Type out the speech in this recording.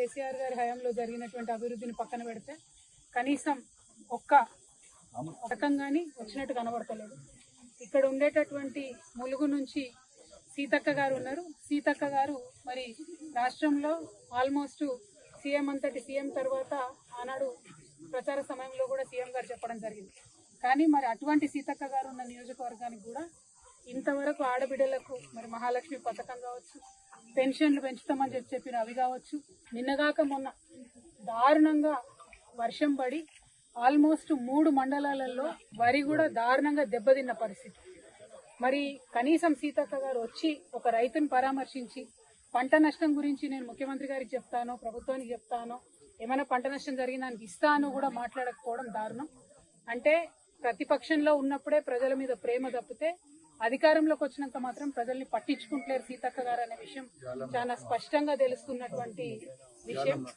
కేసీఆర్ గారి హయాంలో జరిగినటువంటి అభివృద్ధిని పక్కన పెడితే కనీసం ఒక్క పథకం కానీ వచ్చినట్టు కనబడతలేదు. ఇక్కడ ఉండేటటువంటి ములుగు నుంచి సీతక్క గారు ఉన్నారు. సీతక్క గారు మరి రాష్ట్రంలో ఆల్మోస్ట్ సీఎం అంతటి సీఎం తర్వాత ఆనాడు ప్రచార సమయంలో కూడా సీఎం గారు చెప్పడం జరిగింది. కానీ మరి అటువంటి సీతక్క గారు ఉన్న నియోజకవర్గానికి కూడా ఇంతవరకు ఆడబిడ్డలకు మరి మహాలక్ష్మి పథకం కావచ్చు, పెన్షన్లు పెంచుతామని చెప్పిన అవి కావచ్చు, నిన్నగాక మొన్న దారుణంగా వర్షం పడి ఆల్మోస్ట్ 3 మండలాలలో వరి కూడా దారుణంగా దెబ్బతిన్న పరిస్థితి. మరి కనీసం సీతక్క గారు వచ్చి ఒక రైతుని పరామర్శించి పంట నష్టం గురించి నేను ముఖ్యమంత్రి గారికి చెప్తాను, ప్రభుత్వానికి చెప్తాను, ఏమైనా పంట నష్టం జరిగినానికి ఇస్తాను కూడా మాట్లాడకపోవడం దారుణం. అంటే ప్రతిపక్షంలో ఉన్నప్పుడే ప్రజల మీద ప్రేమ తప్పితే అధికారంలోకి వచ్చినాక మాత్రం ప్రజల్ని పట్టించుకుంటలేరు సీతక్క గారు అనే విషయం చాలా స్పష్టంగా తెలుస్తున్నటువంటి విషయం.